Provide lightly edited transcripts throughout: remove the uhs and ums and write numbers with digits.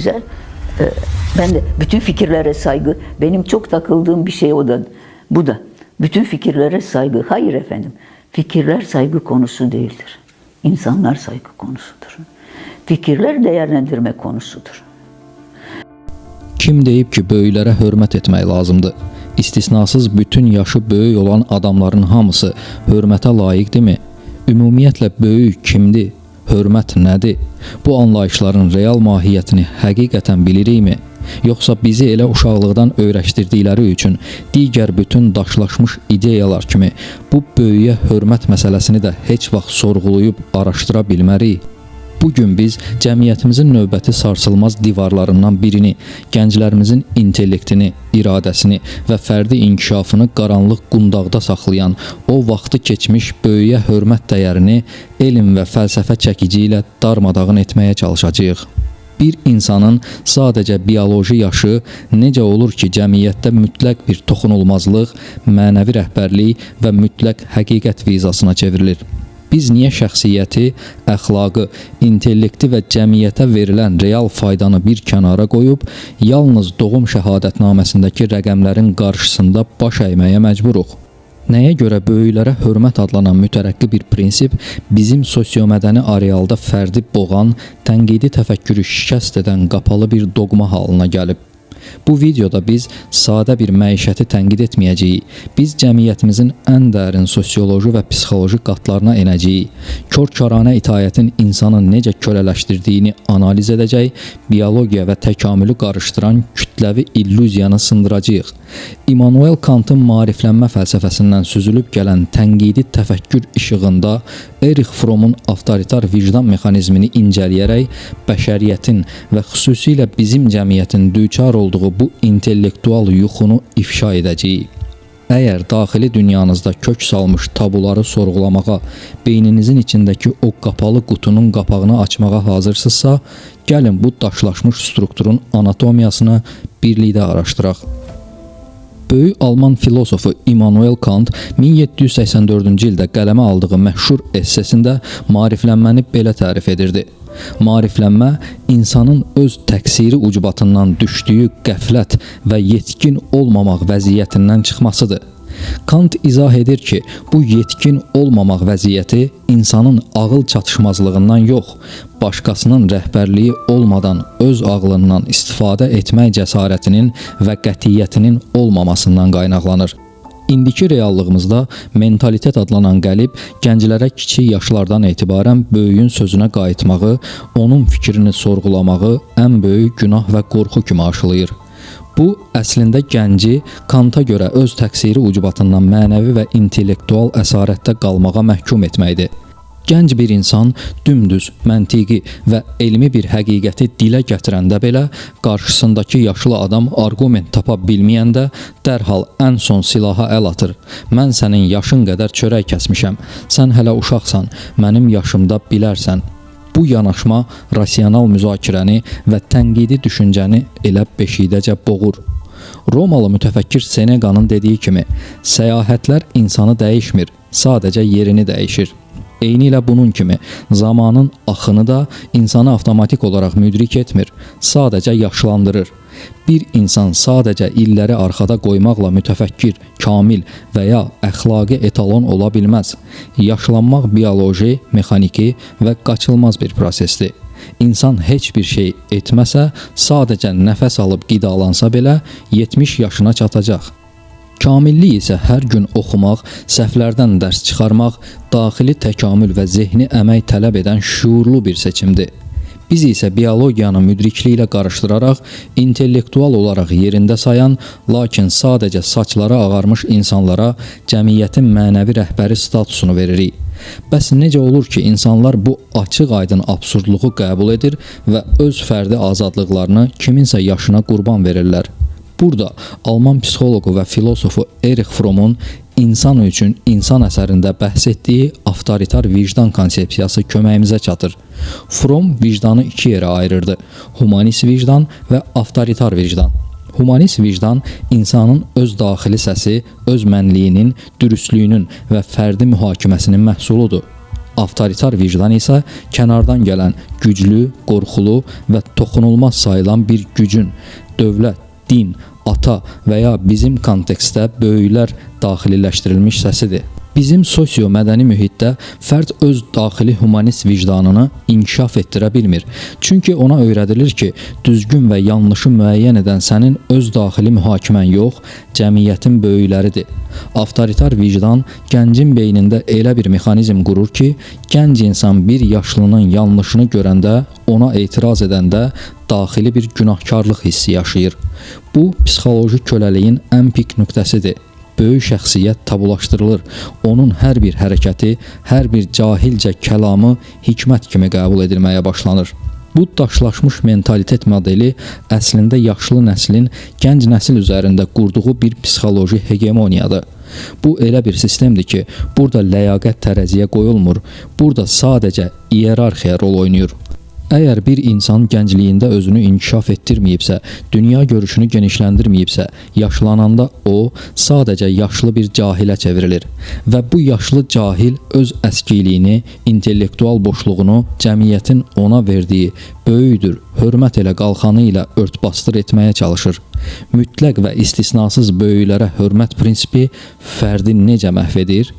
Güzel. Ben de bütün fikirlere saygı, benim çok takıldığım bir şey o da, bu da. Bütün fikirlere saygı. Hayır efendim, fikirler saygı konusu değildir. İnsanlar saygı konusudur. Fikirler değerlendirme konusudur. Kim deyib ki, böyüklərə hörmət etmək lazımdır? İstisnasız bütün yaşı böyük olan adamların hamısı hörmətə layiqdirmi? Ümumiyyətlə böyük kimdir? Hörmət nədir? Bu anlayışların real mahiyyətini həqiqətən bilirikmi? Yoxsa bizi elə uşaqlıqdan öyrəşdirdikləri üçün digər bütün daşlaşmış ideyalar kimi bu böyüyə hörmət məsələsini də heç vaxt sorğulayıb araşdıra bilmərik? Bugün biz cəmiyyətimizin növbəti sarsılmaz divarlarından birini, gənclərimizin intellektini, iradəsini və fərdi inkişafını qaranlıq qundaqda saxlayan o vaxtı keçmiş böyüyə hörmət dəyərini elm və fəlsəfə çəkici ilə darmadağın etməyə çalışacağıq. Bir insanın sadəcə bioloji yaşı necə olur ki, cəmiyyətdə mütləq bir toxunulmazlıq, mənəvi rəhbərlik və mütləq həqiqət vizasına çevrilir? Biz niyə şəxsiyyəti, əxlaqı, intellekti və cəmiyyətə verilən real faydanı bir kənara qoyub, yalnız doğum şəhadətnaməsindəki rəqəmlərin qarşısında baş əyməyə məcburuq? Nəyə görə böyüklərə hörmət adlanan mütərəqqi bir prinsip bizim sosiomədəni arealda fərdi boğan, tənqidi təfəkkürü şikəst edən qapalı bir doqma halına gəlib? Bu videoda biz sadə bir məişəti tənqid etməyəcəyik. Biz cəmiyyətimizin ən dərin sosioloji və psixoloji qatlarına enəcəyik. Kör-kəranə itaətin insanı necə kölələşdirdiyini analiz edəcək, biologiya və təkamülü qarışdıran kütləvi illüziyanı sındıracağıq. İmmanuel Kantın maariflənmə fəlsəfəsindən süzülüb gələn tənqidi təfəkkür işığında Erich Fromm'un avtoritar vicdan mexanizmini incələyərək bəşəriyyətin və xüsusilə bizim cəmiyyətin düçar olduğu bu intellektual yuxunu ifşa edəcəyik. Əgər daxili dünyanızda kök salmış tabuları sorğulamağa, beyninizin içindəki o qapalı qutunun qapağını açmağa hazırsınızsa, gəlin bu daşlaşmış strukturun anatomiyasını birlikdə araşdıraq. Böyük Alman filosofu Immanuel Kant 1784-cü ildə qələmə aldığı məşhur essesində maariflənməni belə tərif edirdi. Maariflənmə insanın öz təqsiri ucbatından düşdüyü qəflət və yetkin olmamaq vəziyyətindən çıxmasıdır. Kant izah edir ki, bu yetkin olmamaq vəziyyəti insanın ağıl çatışmazlığından yox, başqasının rəhbərliyi olmadan öz ağlından istifadə etmək cəsarətinin və qətiyyətinin olmamasından qaynaqlanır. İndiki reallığımızda mentalitet adlanan qəlib gənclərə kiçik yaşlardan etibarən böyüyün sözünə qayıtmağı, onun fikrini sorğulamağı ən böyük günah və qorxu kimi aşılayır. Bu, əslində gənci Kanta görə öz təqsiri ucbatından mənəvi və intellektual əsarətdə qalmağa məhkum etməkdir. Gənc bir insan dümdüz, məntiqi və elmi bir həqiqəti dilə gətirəndə belə, qarşısındakı yaşlı adam arqument tapa bilməyəndə dərhal ən son silaha əl atır. Mən sənin yaşın qədər çörək kəsmişəm, sən hələ uşaqsan, mənim yaşımda bilərsən. Bu yanaşma rasional müzakirəni və tənqidi düşüncəni elə beşikdəcə boğur. Romalı mütəfəkkir Seneqanın dediyi kimi, səyahətlər insanı dəyişmir, sadəcə yerini dəyişir. Eynilə bunun kimi, zamanın axını da insanı avtomatik olaraq müdrik etmir, sadəcə yaşlandırır. Bir insan sadəcə illəri arxada qoymaqla mütəfəkkir, kamil və ya əxlaqi etalon ola bilməz. Yaşlanmaq bioloji, mexaniki və qaçılmaz bir prosesdir. İnsan heç bir şey etməsə, sadəcə nəfəs alıb qidalansa belə 70 yaşına çatacaq. Kamillik isə hər gün oxumaq, səhvlərdən dərs çıxarmaq, daxili təkamül və zehni əmək tələb edən şuurlu bir seçimdir. Biz isə biologiyanı müdrikliyi ilə qarışdıraraq, intellektual olaraq yerində sayan, lakin sadəcə saçları ağarmış insanlara cəmiyyətin mənəvi rəhbəri statusunu veririk. Bəs necə olur ki, insanlar bu açıq-aydın absurdluğu qəbul edir və öz fərdi azadlıqlarını kiminsə yaşına qurban verirlər? Burada Alman psixoloqu və filosofu Erich Fromm'un İnsan üçün insan əsərində bəhs etdiyi avtoritar vicdan konsepsiyası köməyimizə çatır. Fromm vicdanı iki yerə ayırırdı: humanist vicdan və avtoritar vicdan. Humanist vicdan insanın öz daxili səsi, öz mənliyinin, dürüstlüyünün və fərdi mühakiməsinin məhsuludur. Avtoritar vicdan isə kənardan gələn güclü, qorxulu və toxunulmaz sayılan bir gücün dövlət, din, ata və ya bizim kontekstdə böyüklər daxililəşdirilmiş səsidir. Bizim sosio-mədəni mühitdə fərd öz daxili humanist vicdanını inkişaf etdirə bilmir. Çünki ona öyrədilir ki, düzgün və yanlışı müəyyən edən sənin öz daxili mühakimən yox, cəmiyyətin böyükləridir. Avtoritar vicdan gəncin beynində elə bir mexanizm qurur ki, gənc insan bir yaşlının yanlışını görəndə, ona etiraz edəndə daxili bir günahkarlıq hissi yaşayır. Bu, psixoloji köləliyin ən pik nöqtəsidir. Böyük şəxsiyyət tabulaşdırılır. Onun hər bir hərəkəti, hər bir cahilcə kəlamı hikmət kimi qəbul edilməyə başlanır. Bu daşlaşmış mentalitet modeli əslində yaşlı nəslin gənc nəsil üzərində qurduğu bir psixoloji hegemoniyadır. Bu elə bir sistemdir ki, burada ləyaqət tərəziyə qoyulmur, burada sadəcə iyerarxiya rol oynayır. Əgər bir insan gəncliyində özünü inkişaf etdirməyibsə, dünya görüşünü genişləndirməyibsə, yaşlananda o sadəcə yaşlı bir cahilə çevrilir və bu yaşlı cahil öz əskiliyini, intellektual boşluğunu cəmiyyətin ona verdiyi böyüdür, hörmət elə qalxanı ilə örtbasdır etməyə çalışır. Mütləq və istisnasız böyüklərə hörmət prinsipi fərdi necə məhv edir?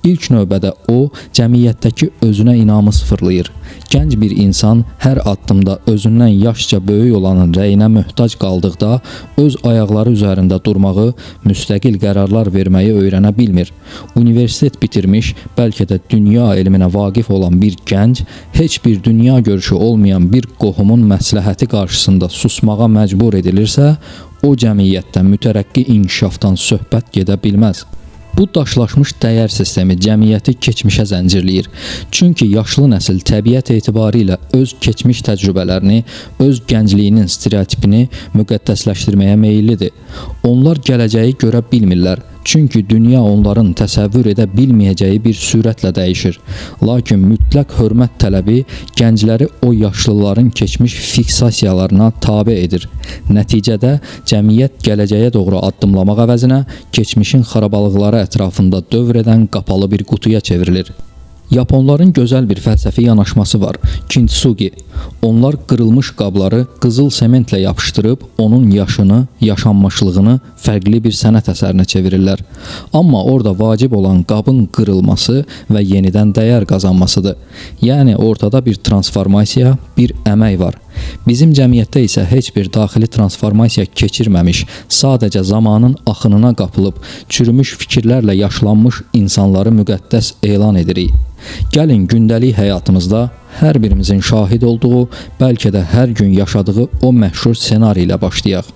İlk növbədə o, cəmiyyətdəki özünə inamı sıfırlayır. Gənc bir insan hər addımda özündən yaşca böyük olanın rəyinə möhtac qaldıqda, öz ayaqları üzərində durmağı, müstəqil qərarlar verməyi öyrənə bilmir. Universitet bitirmiş, bəlkə də dünya elminə vaqif olan bir gənc, heç bir dünya görüşü olmayan bir qohumun məsləhəti qarşısında susmağa məcbur edilirsə, o cəmiyyətdə mütərəqqi inkişafdan söhbət gedə bilməz. Bu daşlaşmış dəyər sistemi cəmiyyəti keçmişə zəncirləyir. Çünki yaşlı nəsil təbiət etibarilə öz keçmiş təcrübələrini, öz gəncliyinin stereotipini müqəddəsləşdirməyə meyillidir. Onlar gələcəyi görə bilmirlər. Çünki dünya onların təsəvvür edə bilməyəcəyi bir sürətlə dəyişir. Lakin mütləq hörmət tələbi gəncləri o yaşlıların keçmiş fiksasiyalarına tabe edir. Nəticədə cəmiyyət gələcəyə doğru addımlamaq əvəzinə keçmişin xarabalıqları ətrafında dövr edən qapalı bir qutuya çevrilir. Yaponların gözəl bir fəlsəfi yanaşması var, kintsugi. Onlar qırılmış qabları qızıl sementlə yapışdırıb, onun yaşını, yaşanmışlığını fərqli bir sənət əsərinə çevirirlər. Amma orada vacib olan qabın qırılması və yenidən dəyər qazanmasıdır. Yəni ortada bir transformasiya, bir əmək var. Bizim cəmiyyətdə isə heç bir daxili transformasiya keçirməmiş, sadəcə zamanın axınına qapılıb, çürümüş fikirlərlə yaşlanmış insanları müqəddəs elan edirik. Gəlin gündəlik həyatımızda hər birimizin şahid olduğu, bəlkə də hər gün yaşadığı o məşhur ssenari ilə başlayaq.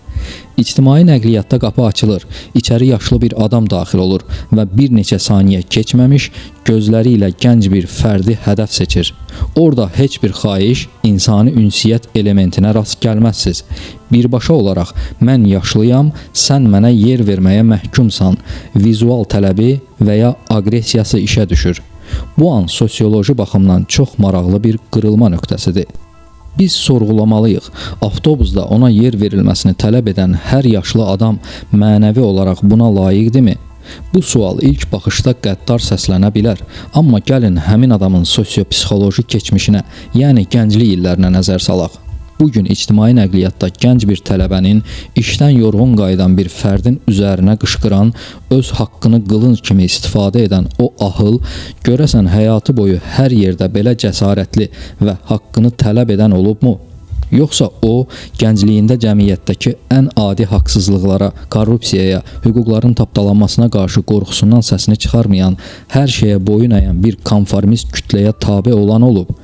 İctimai nəqliyyatda qapı açılır, içəri yaşlı bir adam daxil olur və bir neçə saniyə keçməmiş gözləri ilə gənc bir fərdi hədəf seçir. Orada heç bir xahiş, insani ünsiyyət elementinə rast gəlməzsiniz. Birbaşa olaraq mən yaşlıyam, sən mənə yer verməyə məhkumsan, vizual tələbi və ya aqressiyası işə düşür. Bu an sosioloji baxımdan çox maraqlı bir qırılma nöqtəsidir. Biz sorğulamalıyıq. Avtobusda ona yer verilməsini tələb edən hər yaşlı adam mənəvi olaraq buna layiqdirmi? Bu sual ilk baxışda qəddar səslənə bilər. Amma gəlin həmin adamın sosio-psixoloji keçmişinə, yəni gənclik illərinə nəzər salaq. Bugün ictimai nəqliyyatda gənc bir tələbənin, işdən yorğun qayıdan bir fərdin üzərinə qışqıran, öz haqqını qılınc kimi istifadə edən o ahıl, görəsən həyatı boyu hər yerdə belə cəsarətli və haqqını tələb edən olubmu? Yoxsa o, gəncliyində cəmiyyətdəki ən adi haqsızlıqlara, korrupsiyaya, hüquqların tapdalanmasına qarşı qorxusundan səsini çıxarmayan, hər şeyə boyun əyən bir konformist kütləyə tabe olan olub?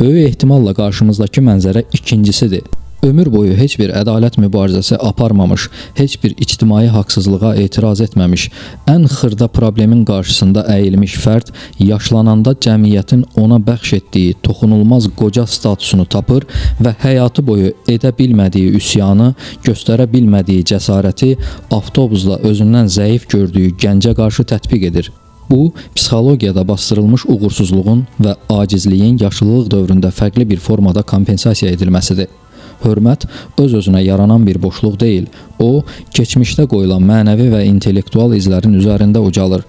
Böyük ehtimalla qarşımızdakı mənzərə ikincisidir. Ömür boyu heç bir ədalət mübarizəsi aparmamış, heç bir ictimai haqsızlığa etiraz etməmiş, ən xırda problemin qarşısında əyilmiş fərd yaşlananda cəmiyyətin ona bəxş etdiyi toxunulmaz qoca statusunu tapır və həyatı boyu edə bilmədiyi üsyanı, göstərə bilmədiyi cəsarəti avtobusla özündən zəif gördüyü gəncə qarşı tətbiq edir. Bu, psixologiyada bastırılmış uğursuzluğun və acizliyin yaşlılıq dövründə fərqli bir formada kompensasiya edilməsidir. Hörmət öz-özünə yaranan bir boşluq deyil. O, keçmişdə qoyulan mənəvi və intellektual izlərin üzərində ucalır.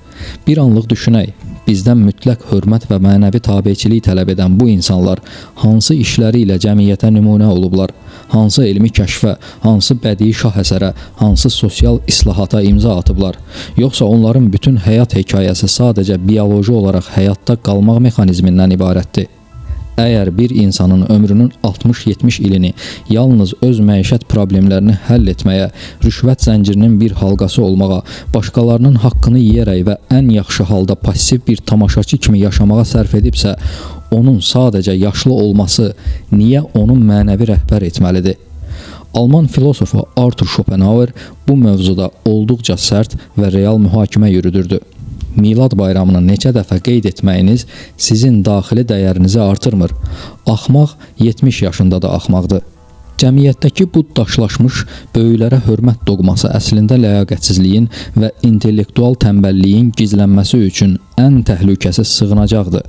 Bir anlıq düşünək. bizdən mütləq hörmət və mənəvi tabeçilik tələb edən bu insanlar hansı işləri ilə cəmiyyətə nümunə olublar? Hansı elmi kəşfə, hansı bədii şahəsərə, hansı sosial islahata imza atıblar? Yoxsa onların bütün həyat hekayəsi sadəcə bioloji olaraq həyatda qalmaq mexanizmindən ibarətdir? Əgər bir insanın ömrünün 60-70 ilini yalnız öz məişət problemlərini həll etməyə, rüşvət zəncirinin bir halqası olmağa, başqalarının haqqını yeyərək və ən yaxşı halda passiv bir tamaşaçı kimi yaşamağa sərf edibsə, onun sadəcə yaşlı olması niyə onun mənəvi rəhbər etməlidir? Alman filosofu Arthur Schopenhauer bu mövzuda olduqca sərt və real mühakimə yürüdürdü. Milad bayramını neçə dəfə qeyd etməyiniz sizin daxili dəyərinizi artırmır. Axmaq 70 yaşında da axmaqdır. Cəmiyyətdəki bu daşlaşmış böyüklərə hörmət doqması əslində ləyaqətsizliyin və intellektual tənbəlliyin gizlənməsi üçün ən təhlükəsiz sığınacaqdır.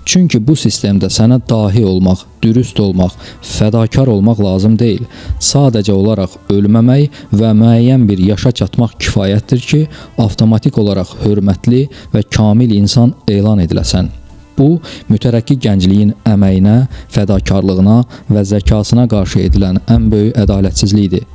Çünki bu sistemdə sənə dahi olmaq, dürüst olmaq, fədakar olmaq lazım deyil. Sadəcə olaraq ölməmək və müəyyən bir yaşa çatmaq kifayətdir ki, avtomatik olaraq hörmətli və kamil insan elan ediləsən. Bu, mütərəqqi gəncliyin əməyinə, fədakarlığına və zəkasına qarşı edilən ən böyük ədalətsizlikdir.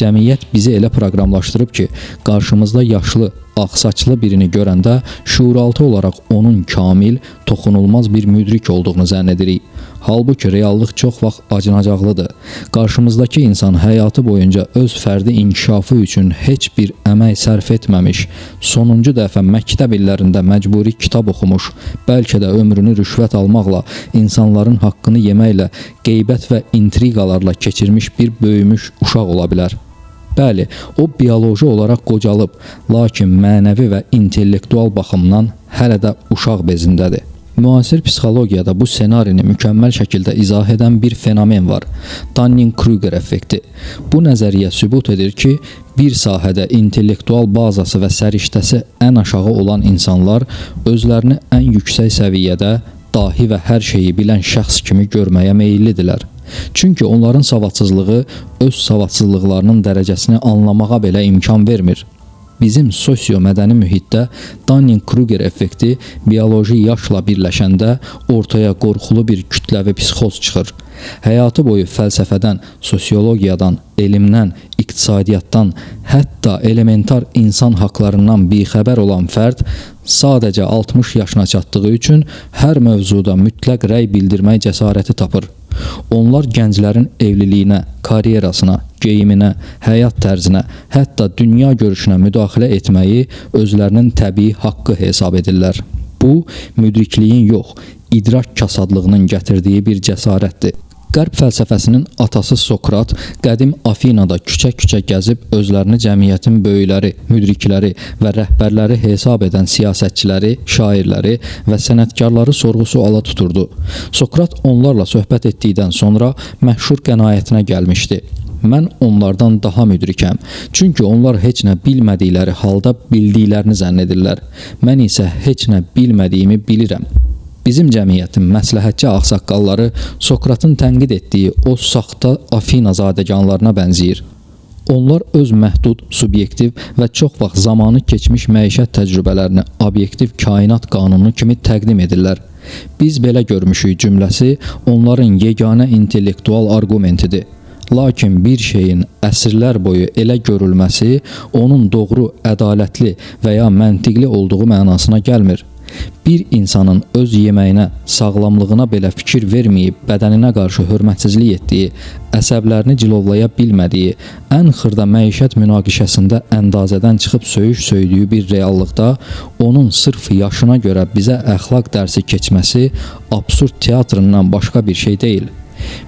Cəmiyyət bizi elə proqramlaşdırıb ki, qarşımızda yaşlı, ağsaçlı birini görəndə şuuraltı olaraq onun kamil, toxunulmaz bir müdrik olduğunu zənn edirik. Halbuki reallıq çox vaxt acınacaqlıdır. Qarşımızdakı insan həyatı boyunca öz fərdi inkişafı üçün heç bir əmək sərf etməmiş, sonuncu dəfə məktəb illərində məcburi kitab oxumuş, bəlkə də ömrünü rüşvət almaqla, insanların haqqını yeməklə, qeybət və intriqalarla keçirmiş bir böyümüş uşaq ola bilər. Bəli, o bioloji olaraq qocalıb, lakin mənəvi və intellektual baxımdan hələ də uşaq bezindədir. Müasir psixologiyada bu ssenarini mükəmməl şəkildə izah edən bir fenomen var. Dunning-Kruger effekti. Bu nəzəriyyə sübut edir ki, bir sahədə intellektual bazası və səriştəsi ən aşağı olan insanlar özlərini ən yüksək səviyyədə, dahi və hər şeyi bilən şəxs kimi görməyə meyillidirlər. Çünki onların savadsızlığı öz savadsızlıqlarının dərəcəsini anlamağa belə imkan vermir. Bizim sosio-mədəni mühitdə Dunning-Kruger effekti bioloji yaşla birləşəndə ortaya qorxulu bir kütləvi psixoz çıxır. Həyatı boyu fəlsəfədən, sosiologiyadan, elmdən, iqtisadiyyatdan, hətta elementar insan haqlarından bixəbər olan fərd sadəcə 60 yaşına çatdığı üçün hər mövzuda mütləq rəy bildirmək cəsarəti tapır. Onlar gənclərin evliliyinə, karyerasına, geyiminə, həyat tərzinə, hətta dünya görüşünə müdaxilə etməyi özlərinin təbii haqqı hesab edirlər. Bu, müdrikliyin yox, idrak kasadlığının gətirdiyi bir cəsarətdir. Qərb fəlsəfəsinin atası Sokrat qədim Afinada küçə-küçə gəzib özlərini cəmiyyətin böyükləri, müdrikləri və rəhbərləri hesab edən siyasətçiləri, şairləri və sənətkarları sorğu-suala tuturdu. Sokrat onlarla söhbət etdikdən sonra məşhur qənaətinə gəlmişdi. Mən onlardan daha müdrikəm. Çünki onlar heç nə bilmədikləri halda bildiklərini zənn edirlər. Mən isə heç nə bilmədiyimi bilirəm. Bizim cəmiyyətin məsləhətçi ağsaqqalları Sokratın tənqid etdiyi o saxta Afina zadəganlarına bənzəyir. Onlar öz məhdud, subyektiv və çox vaxt zamanı keçmiş məişət təcrübələrini obyektiv kainat qanunu kimi təqdim edirlər. Biz belə görmüşük cümləsi onların yeganə intellektual arqumentidir. Lakin bir şeyin əsrlər boyu elə görülməsi onun doğru, ədalətli və ya məntiqli olduğu mənasına gəlmir. Bir insanın öz yeməyinə, sağlamlığına belə fikir verməyib bədəninə qarşı hörmətsizlik etdiyi, əsəblərini cilovlaya bilmədiyi, ən xırda məişət münaqişəsində əndazədən çıxıb söyüş söydüyü bir reallıqda onun sırf yaşına görə bizə əxlaq dərsi keçməsi absurd teatrından başqa bir şey deyil.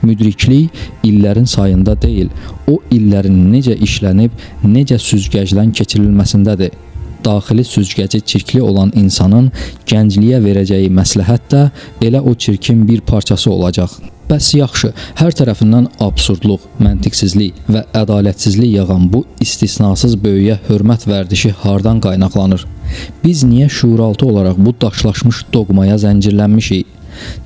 Müdriklik illərin sayında deyil, o illərin necə işlənib, necə süzgəcdən keçirilməsindədir. Daxili süzgəci çirkli olan insanın gəncliyə verəcəyi məsləhət də elə o çirkin bir parçası olacaq. Bəs yaxşı, hər tərəfindən absurdluq, məntiqsizlik və ədalətsizlik yağan bu istisnasız böyüyə hörmət vərdişi hardan qaynaqlanır? Biz niyə şuuraltı olaraq bu daşlaşmış doqmaya zəncirlənmişik?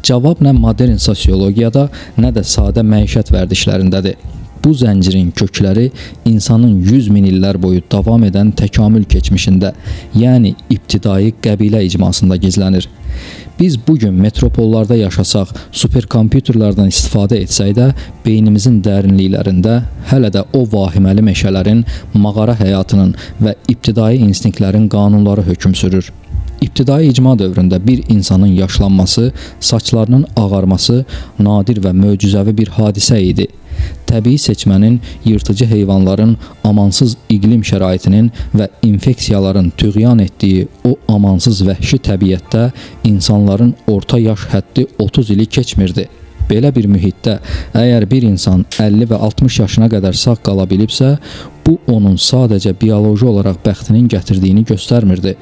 Cavab nə modern sosiologiyada, nə də sadə məişət vərdişlərindədir. Bu zəncirin kökləri insanın 100 min illər boyu davam edən təkamül keçmişində, yəni ibtidai qəbilə icmasında gizlənir. Biz bugün metropollarda yaşasaq, superkompüterlərdən istifadə etsək də, beynimizin dərinliklərində hələ də o vahiməli meşələrin, mağara həyatının və ibtidai instinktlərin qanunları hökm sürür. İbtidai icma dövründə bir insanın yaşlanması, saçlarının ağarması nadir və möcüzəvi bir hadisə idi. Təbii seçmənin, yırtıcı heyvanların, amansız iqlim şəraitinin və infeksiyaların tüğyan etdiyi o amansız vəhşi təbiətdə insanların orta yaş həddi 30 ili keçmirdi. Belə bir mühitdə əgər bir insan 50 və 60 yaşına qədər sağ qala bilibsə, bu onun sadəcə bioloji olaraq bəxtinin gətirdiyini göstərmirdi.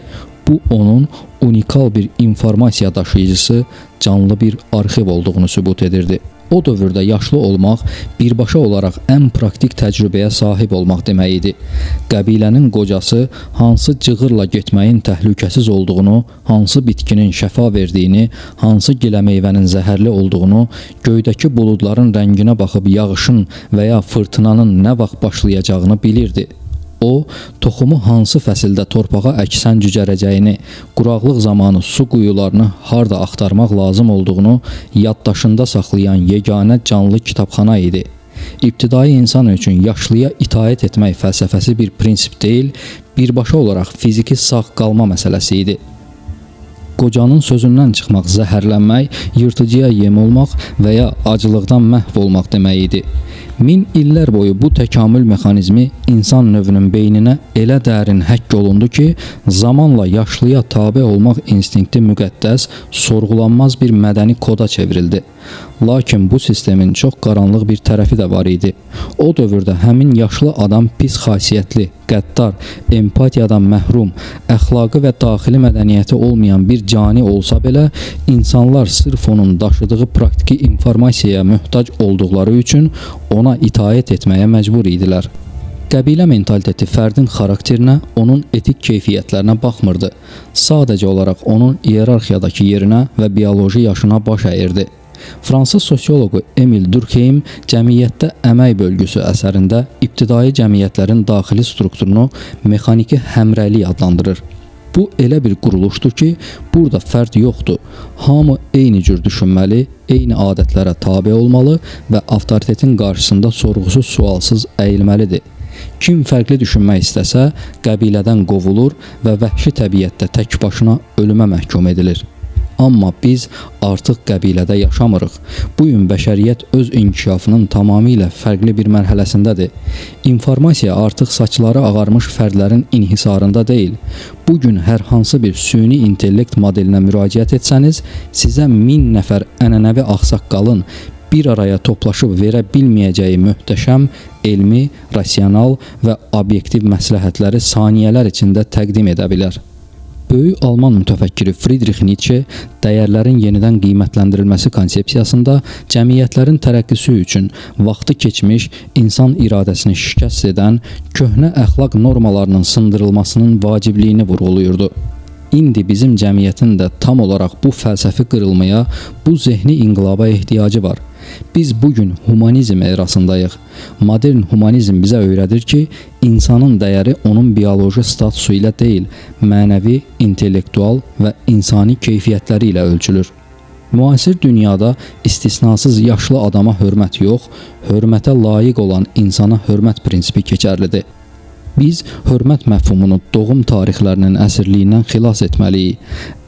Bu onun unikal bir informasiya daşıyıcısı, canlı bir arxiv olduğunu sübut edirdi. O dövrdə yaşlı olmaq birbaşa olaraq ən praktik təcrübəyə sahib olmaq demək idi. Qəbilənin qocası hansı cığırla getməyin təhlükəsiz olduğunu, hansı bitkinin şəfa verdiyini, hansı gilə meyvənin zəhərli olduğunu, göydəki buludların rənginə baxıb yağışın və ya fırtınanın nə vaxt başlayacağını bilirdi. O, toxumu hansı fəsildə torpağa əksən cücərəcəyini, quraqlıq zamanı su quyularını harda axtarmaq lazım olduğunu yaddaşında saxlayan yeganə canlı kitabxana idi. İbtidai insan üçün yaşlıya itaət etmək fəlsəfəsi bir prinsip deyil, birbaşa olaraq fiziki sağ qalma məsələsi idi. Qocanın sözündən çıxmaq zəhərlənmək, yırtıcıya yem olmaq və ya acılıqdan məhv olmaq demək idi. Min illər boyu bu təkamül mexanizmi insan növünün beyninə elə dərin həkk olundu ki, zamanla yaşlıya tabe olmaq instinkti müqəddəs, sorğulanmaz bir mədəni koda çevrildi. Lakin bu sistemin çox qaranlıq bir tərəfi də var idi. O dövrdə həmin yaşlı adam pis xasiyyətli, qəddar, empatiyadan məhrum, əxlaqı və daxili mədəniyyəti olmayan bir cani olsa belə, insanlar sırf onun daşıdığı praktiki informasiyaya möhtac olduqları üçün ona itaət etməyə məcbur idilər. Qəbilə mentaliteti fərdin xarakterinə, onun etik keyfiyyətlərinə baxmırdı. Sadəcə olaraq onun iyerarxiyadakı yerinə və bioloji yaşına baş əyirdi. Fransız sosioloqu Emil Durkheim Cəmiyyətdə əmək bölgüsü əsərində ibtidai cəmiyyətlərin daxili strukturunu mexaniki həmrəylik adlandırır. Bu elə bir quruluşdur ki, burada fərd yoxdur. Hamı eyni cür düşünməli, eyni adətlərə tabe olmalı və avtoritetin qarşısında sorğusuz sualsız əyilməlidir. Kim fərqli düşünmək istəsə, qəbilədən qovulur və vəhşi təbiətdə tək başına ölümə məhkum edilir. Amma biz artıq qəbilədə yaşamırıq. Bu gün bəşəriyyət öz inkişafının tamamilə fərqli bir mərhələsindədir. İnformasiya artıq saçları ağarmış fərdlərin inhisarında deyil. Bu gün hər hansı bir süni intellekt modelinə müraciət etsəniz, sizə 1000 nəfər ənənəvi ağsaqqalın bir araya toplaşıb verə bilməyəcəyi möhtəşəm, elmi, rasional və obyektiv məsləhətləri saniyələr içində təqdim edə bilər. Böyük Alman mütəfəkkiri Friedrich Nietzsche dəyərlərin yenidən qiymətləndirilməsi konsepsiyasında cəmiyyətlərin tərəqqisi üçün vaxtı keçmiş, insan iradəsini şikəst edən köhnə əxlaq normalarının sındırılmasının vacibliyini vurğulayırdı. İndi bizim cəmiyyətin də tam olaraq bu fəlsəfi qırılmaya, bu zehni inqilaba ehtiyacı var. Biz bugün humanizm erasındayıq. Modern humanizm bizə öyrədir ki, insanın dəyəri onun bioloji statusu ilə deyil, mənəvi, intellektual və insani keyfiyyətləri ilə ölçülür. Müasir dünyada istisnasız yaşlı adama hörmət yox, hörmətə layiq olan insana hörmət prinsipi keçərlidir. Biz hörmət məfhumunu doğum tarixlərinin əsirliyindən xilas etməliyik.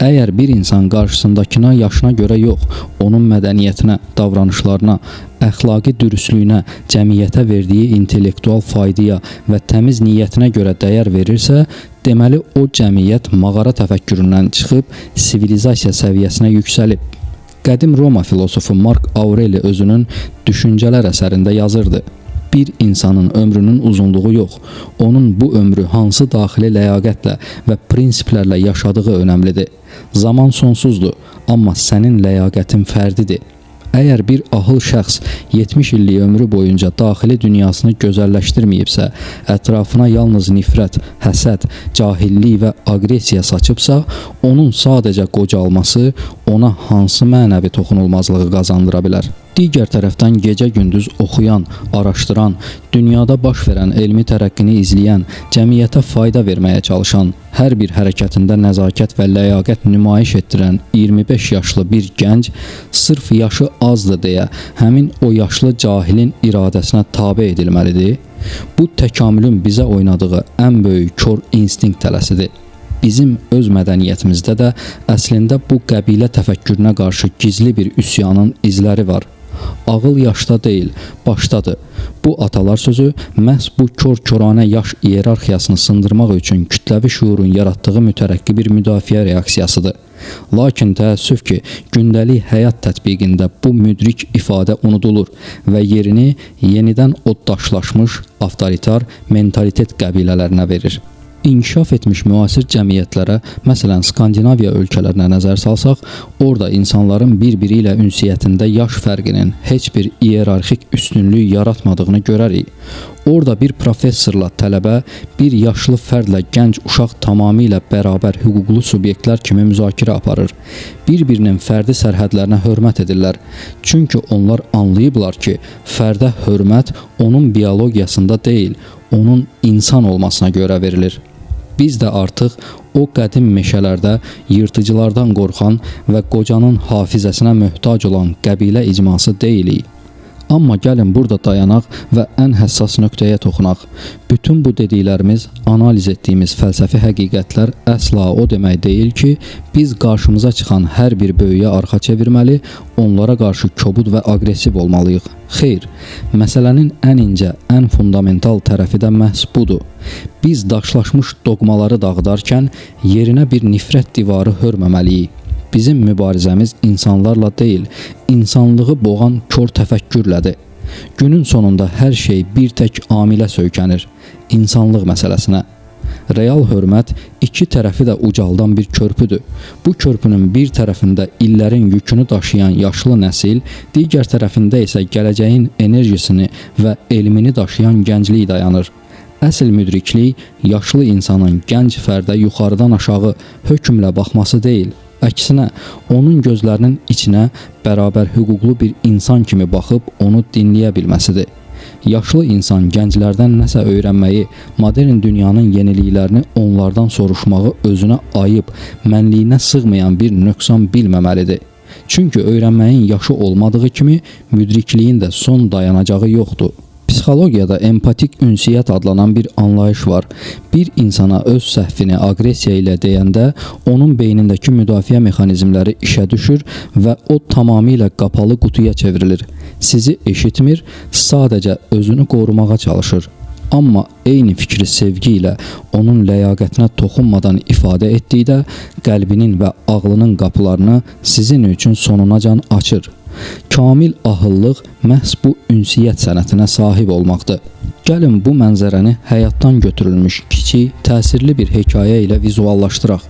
Əgər bir insan qarşısındakına yaşına görə yox, onun mədəniyyətinə, davranışlarına, əxlaqi dürüstlüyünə, cəmiyyətə verdiyi intellektual faydaya və təmiz niyyətinə görə dəyər verirsə, deməli o cəmiyyət mağara təfəkküründən çıxıb sivilizasiya səviyyəsinə yüksəlib. Qədim Roma filosofu Mark Aureli özünün Düşüncələr əsərində yazırdı. Bir insanın ömrünün uzunluğu yox, onun bu ömrü hansı daxili ləyaqətlə və prinsiplərlə yaşadığı önəmlidir. Zaman sonsuzdur, amma sənin ləyaqətin fərdidir. Əgər bir ahıl şəxs 70 illik ömrü boyunca daxili dünyasını gözəlləşdirməyibsə, ətrafına yalnız nifrət, həsəd, cahillik və aqressiya saçıbsa, onun sadəcə qocalması ona hansı mənəvi toxunulmazlığı qazandıra bilər? Digər tərəfdən gecə-gündüz oxuyan, araşdıran, dünyada baş verən elmi tərəqqini izləyən, cəmiyyətə fayda verməyə çalışan, hər bir hərəkətində nəzakət və ləyaqət nümayiş etdirən 25 yaşlı bir gənc sırf yaşı azdır deyə həmin o yaşlı cahilin iradəsinə tabe edilməlidir. Bu təkamülün bizə oynadığı ən böyük kör instinkt tələsidir. Bizim öz mədəniyyətimizdə də əslində bu qəbilə təfəkkürünə qarşı gizli bir üsyanın izləri var. Ağıl yaşda deyil, başdadır. Bu atalar sözü məhz bu kör-köranə yaş iyerarxiyasını sındırmaq üçün kütləvi şuurun yaratdığı mütərəqqi bir müdafiə reaksiyasıdır. Lakin təəssüf ki, gündəlik həyat tətbiqində bu müdrik ifadə unudulur və yerini yenidən oddaşlaşmış avtoritar mentalitet qəbilələrinə verir. İnkişaf etmiş müasir cəmiyyətlərə, məsələn Skandinaviya ölkələrinə nəzər salsaq, orada insanların bir-biri ilə ünsiyyətində yaş fərqinin heç bir iyerarxik üstünlük yaratmadığını görərik. Orada bir professorla tələbə, bir yaşlı fərdlə gənc uşaq tamamilə bərabər hüquqlu subyektlər kimi müzakirə aparır. Bir-birinin fərdi sərhədlərinə hörmət edirlər. Çünki onlar anlayıblar ki, fərdə hörmət onun biologiyasında deyil, onun insan olmasına görə verilir. Biz də artıq o qədim meşələrdə yırtıcılardan qorxan və qocanın hafizəsinə möhtac olan qəbilə icması deyilik. Amma gəlin burada dayanaq və ən həssas nöqtəyə toxunaq. Bütün bu dediklərimiz, analiz etdiyimiz fəlsəfi həqiqətlər əsla o demək deyil ki, biz qarşımıza çıxan hər bir böyüyə arxa çevirməli, onlara qarşı kobud və aqressiv olmalıyıq. Xeyr, məsələnin ən incə, ən fundamental tərəfi də məhz budur. Biz daşlaşmış doqmaları dağıdarkən yerinə bir nifrət divarı hörməməliyik. Bizim mübarizəmiz insanlarla deyil, insanlığı boğan kör təfəkkürlədir. Günün sonunda hər şey bir tək amilə söykənir, insanlıq məsələsinə. Real hörmət iki tərəfi də ucaldan bir körpüdür. Bu körpünün bir tərəfində illərin yükünü daşıyan yaşlı nəsil, digər tərəfində isə gələcəyin enerjisini və elmini daşıyan gənclik dayanır. Əsl müdriklik yaşlı insanın gənc fərdə yuxarıdan aşağı hökmlə baxması deyil, əksinə onun gözlərinin içinə bərabər hüquqlu bir insan kimi baxıb onu dinləyə bilməsidir. Yaşlı insan gənclərdən nəsə öyrənməyi, modern dünyanın yeniliklərini onlardan soruşmağı özünə ayıb, mənliyinə sığmayan bir nöqsan bilməməlidir. Çünki öyrənməyin yaşı olmadığı kimi müdrikliyin də son dayanacağı yoxdur. Psixologiyada empatik ünsiyyət adlanan bir anlayış var. Bir insana öz səhvini aqressiya ilə deyəndə onun beynindəki müdafiə mexanizmləri işə düşür və o tamamilə qapalı qutuya çevrilir. Sizi eşitmir, sadəcə özünü qorumağa çalışır. Amma eyni fikri sevgi ilə onun ləyaqətinə toxunmadan ifadə etdikdə qəlbinin və ağlının qapılarını sizin üçün sonunacan açır. Kamil ahıllıq məhz bu ünsiyyət sənətinə sahib olmaqdır. Gəlin bu mənzərəni həyatdan götürülmüş kiçik, təsirli bir hekayə ilə vizuallaşdıraq.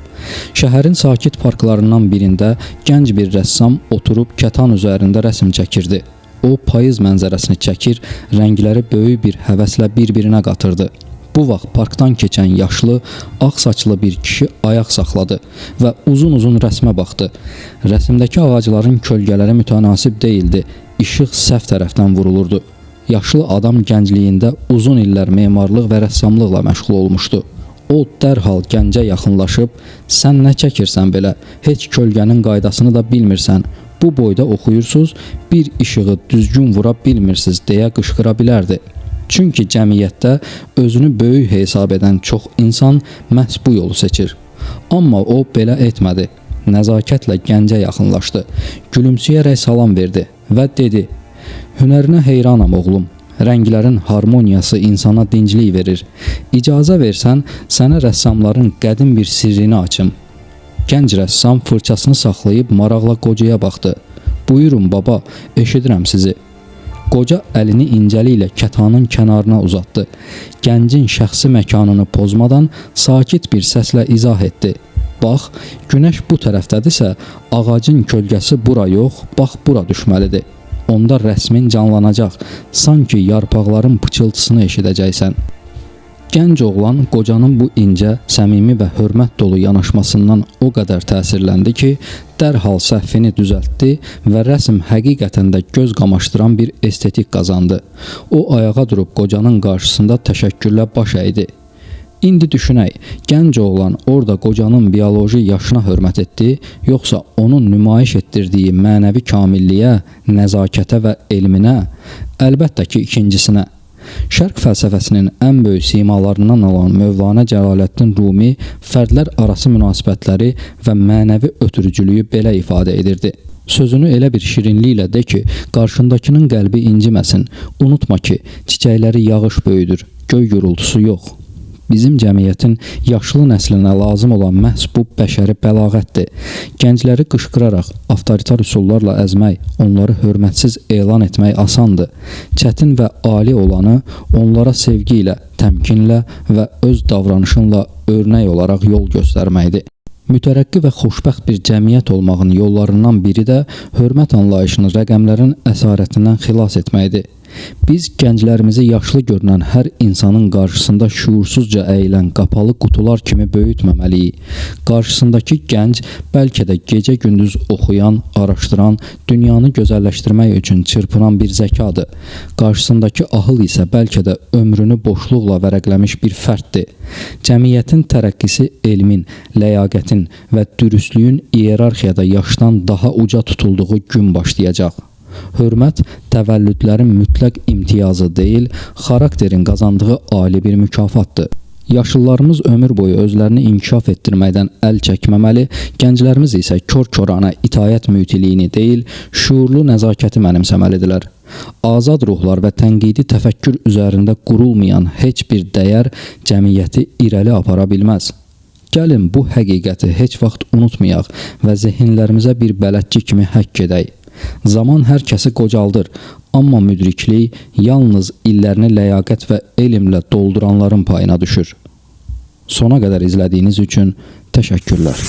Şəhərin sakit parklarından birində gənc bir rəssam oturub kətan üzərində rəsm çəkirdi. O payız mənzərəsini çəkir, rəngləri böyük bir həvəslə bir-birinə qatırdı. Bu vaxt parkdan keçən yaşlı, ağ saçlı bir kişi ayaq saxladı və uzun-uzun rəsmə baxdı. Rəsmdəki ağacların kölgələri mütənasib deyildi, işıq səhv tərəfdən vurulurdu. Yaşlı adam gəncliyində uzun illər memarlıq və rəssamlıqla məşğul olmuşdu. O dərhal gəncə yaxınlaşıb, sən nə çəkirsən belə, heç kölgənin qaydasını da bilmirsən, bu boyda oxuyursuz, bir işığı düzgün vura bilmirsiniz deyə qışqıra bilərdi. Çünki cəmiyyətdə özünü böyük hesab edən çox insan məhz bu yolu seçir. Amma o belə etmədi. Nəzakətlə gəncə yaxınlaşdı. Gülümsəyərək salam verdi və dedi: "Hünərinə heyranam oğlum. Rənglərin harmoniyası insana dinclik verir. İcazə versən, sənə rəssamların qədim bir sirrini açım." Gənc rəssam fırçasını saxlayıb maraqla qocaya baxdı. "Buyurun baba, eşidirəm sizi." Qoca əlini incəliklə kətanın kənarına uzatdı. Gəncin şəxsi məkanını pozmadan sakit bir səslə izah etdi. Bax, günəş bu tərəfdədirsə, ağacın kölgəsi bura yox, bax bura düşməlidir. Onda rəsmin canlanacaq, sanki yarpaqların pıçıltısını eşidəcəksən. Gənc oğlan qocanın bu incə, səmimi və hörmət dolu yanaşmasından o qədər təsirləndi ki, dərhal səhvini düzəltdi və rəsm həqiqətən də göz qamaşdıran bir estetik qazandı. O ayağa durub qocanın qarşısında təşəkkürlə baş əydi. İndi düşünək, gənc oğlan orada qocanın bioloji yaşına hörmət etdi, yoxsa onun nümayiş etdirdiyi mənəvi kamilliyə, nəzakətə və elminə? Əlbəttə ki, ikincisinə. Şərq fəlsəfəsinin ən böyük simalarından olan Mövlana Cəlaləddin Rumi fərdlər arası münasibətləri və mənəvi ötürücülüyü belə ifadə edirdi. Sözünü elə bir şirinliklə de ki, qarşındakının qəlbi inciməsin. Unutma ki, çiçəkləri yağış böyüdür, göy gurultusu yox. Bizim cəmiyyətin yaşlı nəslinə lazım olan məhz bu bəşəri bəlağətdir. Gəncləri qışqıraraq, avtoritar üsullarla əzmək, onları hörmətsiz elan etmək asandır. Çətin və ali olanı onlara sevgi ilə, təmkinlə və öz davranışınla örnək olaraq yol göstərməkdir. Mütərəqqi və xoşbəxt bir cəmiyyət olmağın yollarından biri də hörmət anlayışını rəqəmlərin əsarətindən xilas etməkdir. Biz gənclərimizi yaşlı görünən hər insanın qarşısında şuursuzca əyilən qapalı qutular kimi böyütməməliyik. Qarşısındakı gənc bəlkə də gecə-gündüz oxuyan, araşdıran, dünyanı gözəlləşdirmək üçün çırpınan bir zəkadır. Qarşısındakı ahıl isə bəlkə də ömrünü boşluqla vərəqləmiş bir fərddir. Cəmiyyətin tərəqqisi elmin, ləyaqətin və dürüstlüyün iyerarxiyada yaşdan daha uca tutulduğu gün başlayacaq. Hörmət təvəllüdlərin mütləq imtiyazı deyil, xarakterin qazandığı ali bir mükafatdır. Yaşlılarımız ömür boyu özlərini inkişaf etdirməkdən əl çəkməməli, gənclərimiz isə kör-körana itayət mütiliyini deyil, şuurlu nəzakəti mənimsəməlidirlər. Azad ruhlar və tənqidi təfəkkür üzərində qurulmayan heç bir dəyər cəmiyyəti irəli apara bilməz. Gəlin bu həqiqəti heç vaxt unutmayaq və zehinlərimizə bir bələdçi kimi həkk edək. Zaman hər kəsi qocaldır, amma müdriklik yalnız illərini ləyaqət və elmlə dolduranların payına düşür. Sona qədər izlədiyiniz üçün təşəkkürlər.